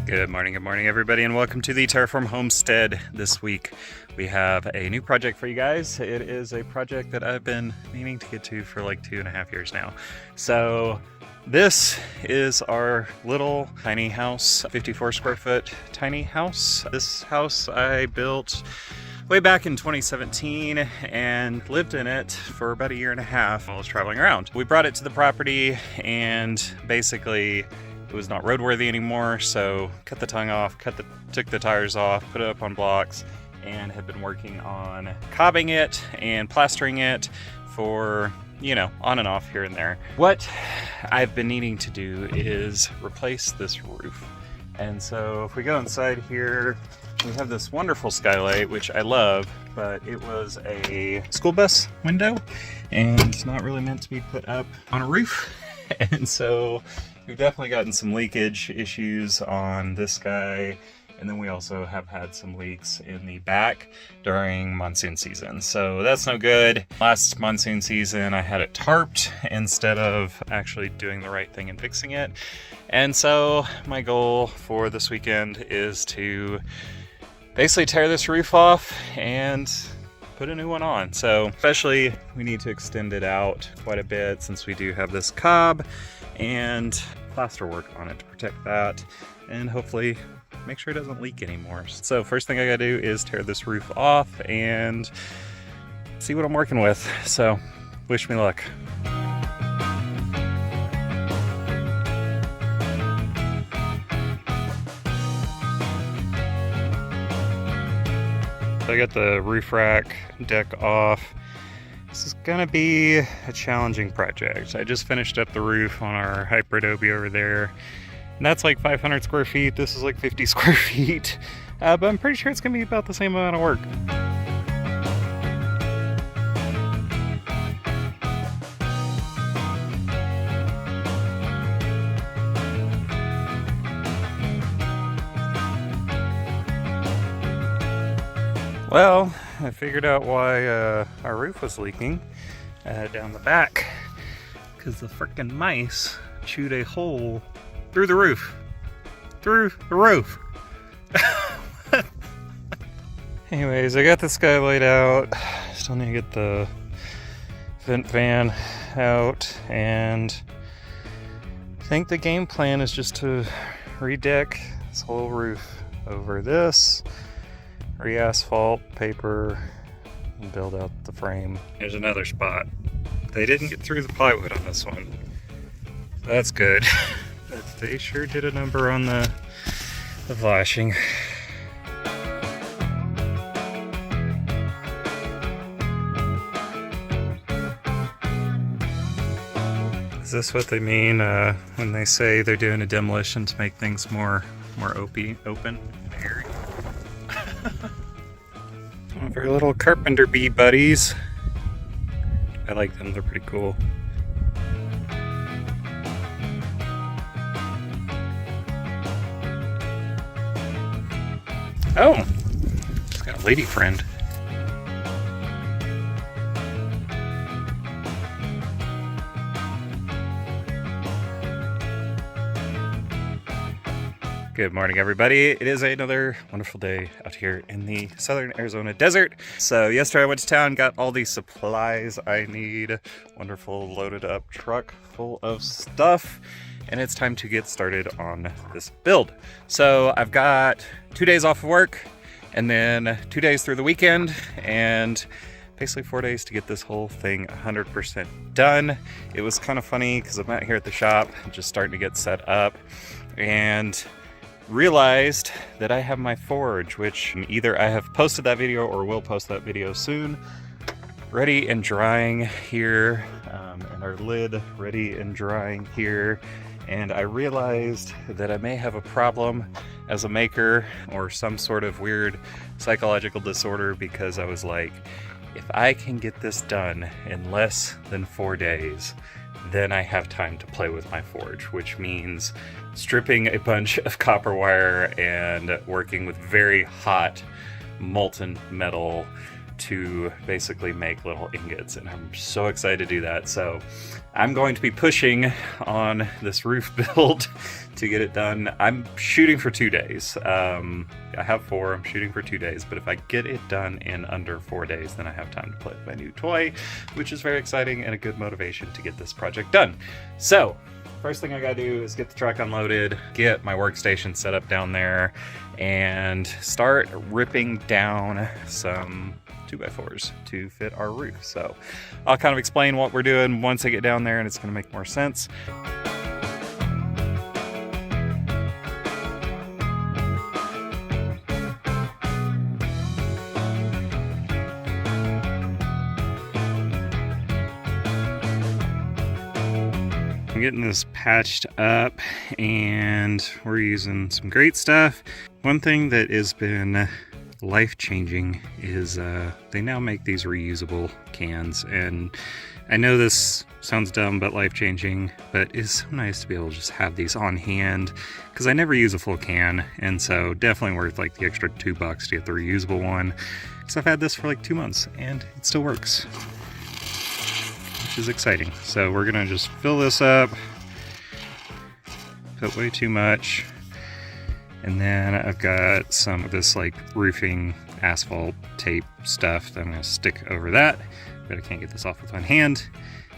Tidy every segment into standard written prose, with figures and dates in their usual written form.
Good morning, everybody, and welcome to the Terraform Homestead. This week we have a new project for you guys. It is a project that I've been meaning to get to for like 2.5 years now. So this is our little tiny house, 54 square foot tiny house. This house I built way back in 2017 and lived in it for about 1.5 years while I was traveling around. We brought it to the property and basically it was not roadworthy anymore, so cut the tongue off, took the tires off, put it up on blocks, and have been working on cobbing it and plastering it for, on and off here and there. What I've been needing to do is replace this roof. And so if we go inside here, we have this wonderful skylight, which I love, but it was a school bus window and it's not really meant to be put up on a roof. And so we've definitely gotten some leakage issues on this guy, and then we also have had some leaks in the back during monsoon season, so that's no good. Last monsoon season I had it tarped instead of actually doing the right thing and fixing it, and so my goal for this weekend is to basically tear this roof off and put a new one on. So especially we need to extend it out quite a bit since we do have this cob and plaster work on it to protect that and hopefully make sure it doesn't leak anymore. So first thing I gotta do is tear this roof off and see what I'm working with. So wish me luck. So I got the roof rack deck off. This is gonna be a challenging project. I just finished up the roof on our Hyper Adobe over there. And that's like 500 square feet. This is like 50 square feet. But I'm pretty sure it's gonna be about the same amount of work. Well, I figured out why our roof was leaking down the back, because the frickin' mice chewed a hole through the roof. Anyways, I got this guy laid out. Still need to get the vent fan out, and I think the game plan is just to redeck this whole roof over this, re-asphalt, paper, and build out the frame. There's another spot. They didn't get through the plywood on this one. That's good. But they sure did a number on the flashing. Is this what they mean when they say they're doing a demolition to make things more open and airy? One of our little carpenter bee buddies. I like them, they're pretty cool. Oh, it's got a lady friend. Good morning, everybody. It is another wonderful day out here in the southern Arizona desert. So yesterday I went to town, got all these supplies I need. Wonderful loaded up truck full of stuff. And it's time to get started on this build. So I've got 2 days off of work and then 2 days through the weekend and basically 4 days to get this whole thing 100% done. It was kind of funny because I'm out here at the shop just starting to get set up and realized that I have my forge, which either I have posted that video or will post that video soon, ready and drying here, and our lid ready and drying here. And I realized that I may have a problem as a maker or some sort of weird psychological disorder, because I was like, if I can get this done in less than 4 days, then I have time to play with my forge, which means stripping a bunch of copper wire and working with very hot molten metal to basically make little ingots, and I'm so excited to do that. So I'm going to be pushing on this roof build to get it done. I'm shooting for 2 days. I have 4, I'm shooting for 2 days, but if I get it done in under 4 days, then I have time to play with my new toy, which is very exciting and a good motivation to get this project done. So first thing I gotta do is get the truck unloaded, get my workstation set up down there, and start ripping down some 2x4s to fit our roof. So I'll kind of explain what we're doing once I get down there, and it's gonna make more sense. I'm getting this patched up, and we're using some great stuff. One thing that has been life-changing is they now make these reusable cans, and I know this sounds dumb but life-changing, but it's so nice to be able to just have these on hand, because I never use a full can, and so definitely worth like the extra $2 to get the reusable one, because I've had this for like 2 months and it still works, which is exciting. So we're gonna just fill this up, put way too much, and then I've got some of this like roofing asphalt tape stuff that I'm gonna stick over that, but I can't get this off with one hand,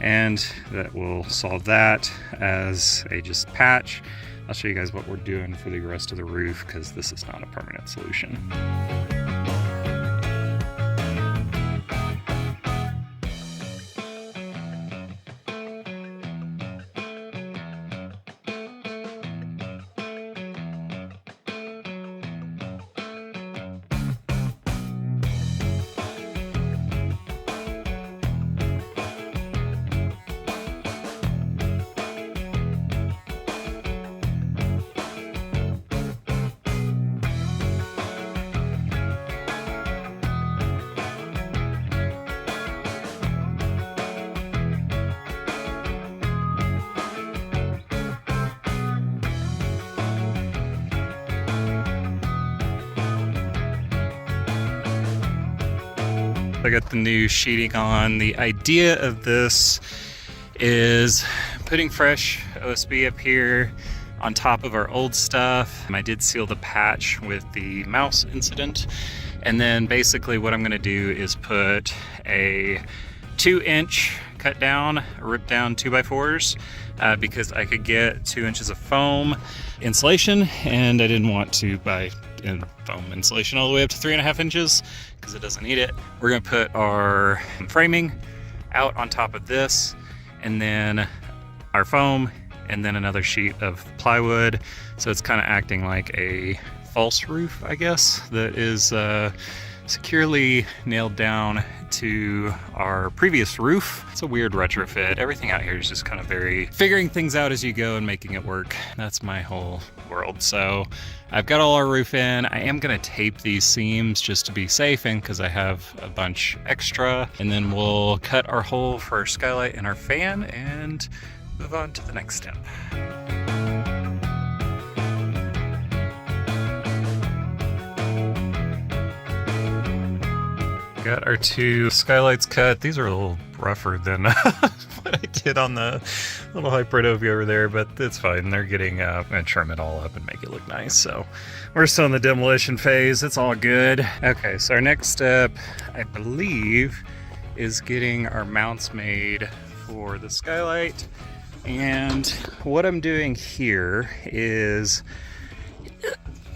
and that will solve that as a just patch. I'll show you guys what we're doing for the rest of the roof, because this is not a permanent solution. I got the new sheeting on. The idea of this is putting fresh OSB up here on top of our old stuff. I did seal the patch with the mouse incident, and then basically what I'm going to do is put a 2-inch cut down, rip down 2x4s, because I could get 2 inches of foam insulation, and I didn't want to buy foam insulation all the way up to 3.5 inches because it doesn't need it. We're going to put our framing out on top of this, and then our foam, and then another sheet of plywood. So it's kind of acting like a false roof, I guess, that is securely nailed down to our previous roof. It's a weird retrofit. Everything out here is just kind of very figuring things out as you go and making it work. That's my whole world. So I've got all our roof in. I am gonna tape these seams just to be safe, and because I have a bunch extra, and then we'll cut our hole for our skylight and our fan and move on to the next step. Got our 2 skylights cut. These are a little rougher than what I did on the little hyperdovia over there, but it's fine. They're getting I'm gonna trim it all up and make it look nice. So we're still in the demolition phase. It's all good. Okay, so our next step, I believe, is getting our mounts made for the skylight. And what I'm doing here is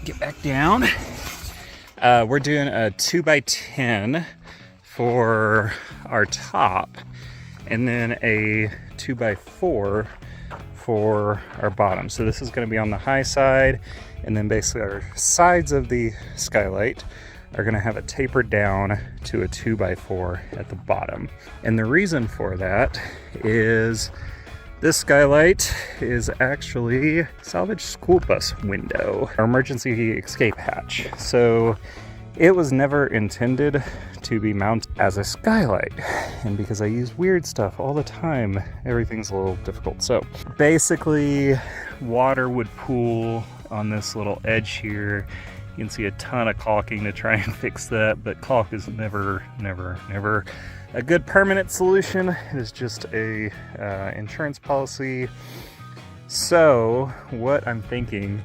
get back down. We're doing a 2x10 for our top, and then a 2x4 for our bottom. So this is going to be on the high side, and then basically our sides of the skylight are going to have it tapered down to a 2x4 at the bottom. And the reason for that is this skylight is actually a salvage school bus window, our emergency escape hatch. So it was never intended to be mounted as a skylight. And because I use weird stuff all the time, everything's a little difficult. So basically, water would pool on this little edge here, You can see a ton of caulking to try and fix that, but caulk is never a good permanent solution. It is just a insurance policy. So what I'm thinking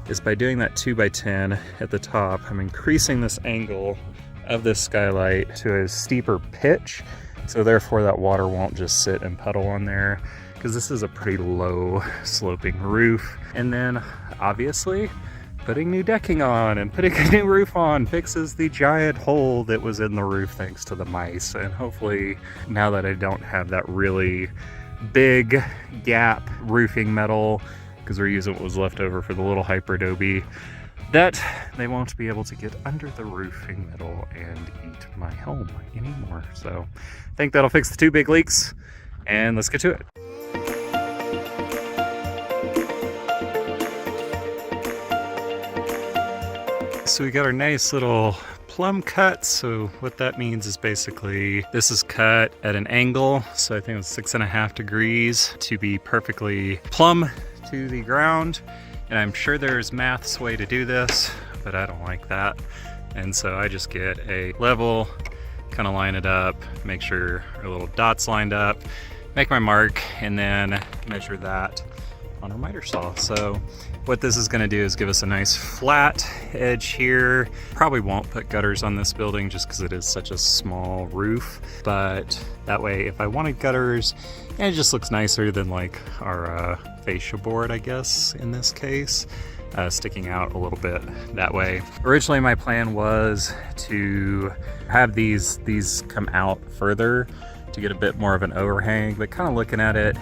is by doing that 2x10 at the top, I'm increasing this angle of this skylight to a steeper pitch. So therefore that water won't just sit and puddle on there, because this is a pretty low sloping roof. And then obviously putting new decking on and putting a new roof on fixes the giant hole that was in the roof thanks to the mice. And hopefully now that I don't have that really big gap roofing metal, because we're using what was left over for the little hyper adobe, that they won't be able to get under the roofing metal and eat my home anymore. So I think that'll fix the 2 big leaks, and let's get to it. So we got our nice little plumb cut. So what that means is basically this is cut at an angle. So I think it's 6.5 degrees to be perfectly plumb to the ground. And I'm sure there's math's way to do this, but I don't like that. And so I just get a level, kind of line it up, make sure our little dots lined up, make my mark, and then measure that on our miter saw. So what this is going to do is give us a nice flat edge here. Probably won't put gutters on this building just because it is such a small roof, but that way if I wanted gutters, it just looks nicer than like our fascia board, I guess, in this case, sticking out a little bit that way. Originally my plan was to have these come out further to get a bit more of an overhang, but kind of looking at it,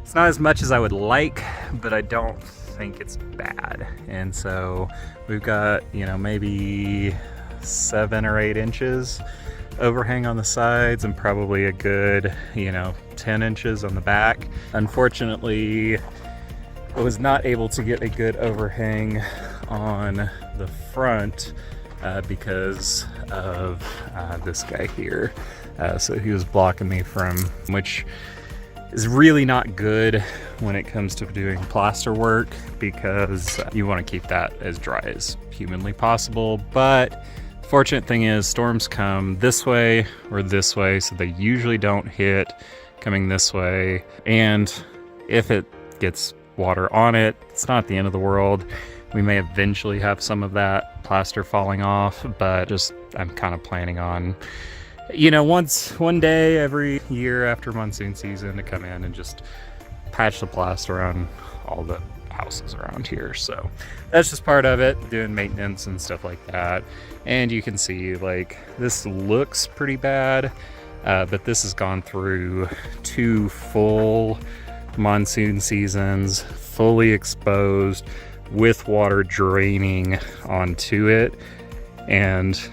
it's not as much as I would like, but I don't think it's bad. And so we've got, you know, maybe 7 or 8 inches overhang on the sides and probably a good, you know, 10 inches on the back. Unfortunately, I was not able to get a good overhang on the front because of this guy here. So he was blocking me from, which is really not good when it comes to doing plaster work, because you want to keep that as dry as humanly possible. But the fortunate thing is storms come this way or this way, so they usually don't hit coming this way. And if it gets water on it, it's not the end of the world. We may eventually have some of that plaster falling off, but just I'm kind of planning on, you know, one day every year after monsoon season to come in and just patch the plaster on all the houses around here. So that's just part of it, doing maintenance and stuff like that. And you can see, like, this looks pretty bad, but this has gone through 2 full monsoon seasons, fully exposed with water draining onto it, and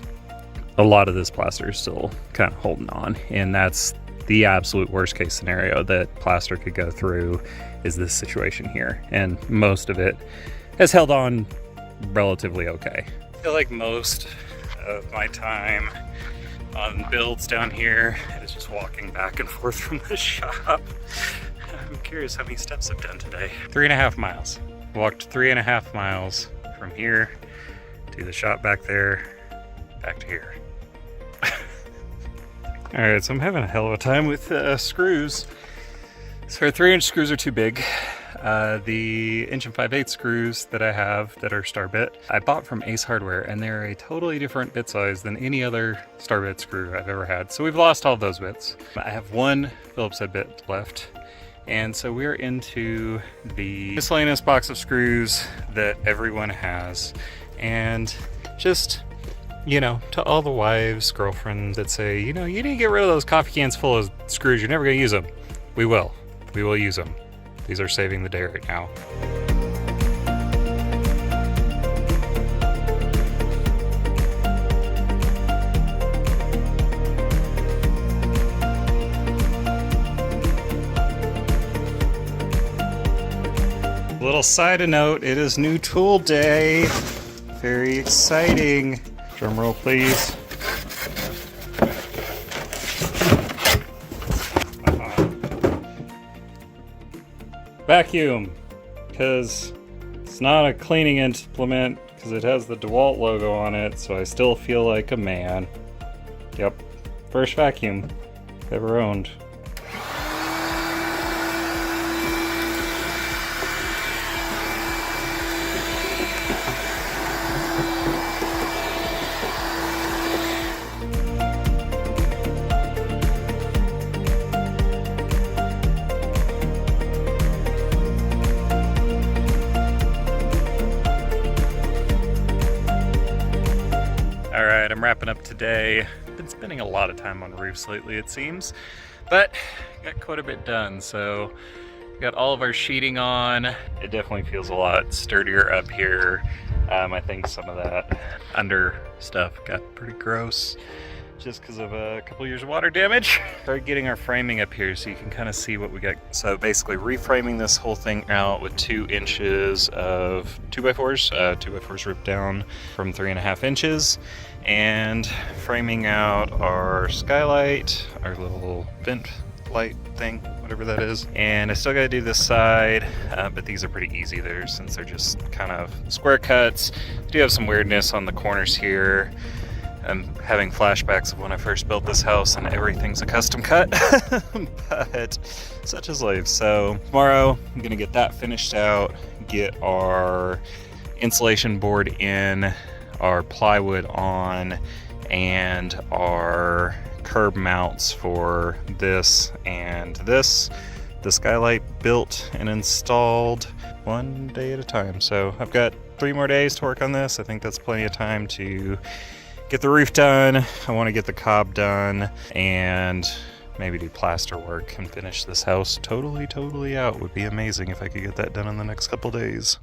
a lot of this plaster is still kind of holding on. And that's the absolute worst case scenario that plaster could go through, is this situation here. And most of it has held on relatively okay. I feel like most of my time on builds down here is just walking back and forth from the shop. I'm curious how many steps I've done today. 3.5 miles. Walked 3.5 miles from here to the shop back there, back to here. Alright, so I'm having a hell of a time with screws. So our 3-inch screws are too big. The 1 5/8 screws that I have that are star bit, I bought from Ace Hardware, and they're a totally different bit size than any other star bit screw I've ever had. So we've lost all those bits. I have 1 Phillips head bit left. And so we're into the miscellaneous box of screws that everyone has. And just, you know, to all the wives, girlfriends that say, you know, you need to get rid of those coffee cans full of screws, you're never going to use them. We will use them. These are saving the day right now. Little side note, it is new tool day. Very exciting. Drum roll, please. Vacuum, because it's not a cleaning implement, because it has the DeWalt logo on it, so I still feel like a man. Yep, first vacuum ever owned. Alright, I'm wrapping up today. Been spending a lot of time on roofs lately, it seems, but got quite a bit done. So got all of our sheeting on. It definitely feels a lot sturdier up here. I think some of that under stuff got pretty gross just because of a couple years of water damage. Started getting our framing up here so you can kind of see what we got. So basically reframing this whole thing out with 2 inches of 2x4s, 2x4s ripped down from 3.5 inches, and framing out our skylight, our little vent light thing, whatever that is. And I still gotta do this side, but these are pretty easy there since they're just kind of square cuts. I do have some weirdness on the corners here. I'm having flashbacks of when I first built this house and everything's a custom cut, but such is life. So tomorrow I'm gonna get that finished out, get our insulation board in, our plywood on, and our curb mounts for this and this. The skylight built and installed one day at a time. So I've got 3 more days to work on this. I think that's plenty of time to get the roof done. I want to get the cob done and maybe do plaster work and finish this house totally out. Would be amazing if I could get that done in the next couple days.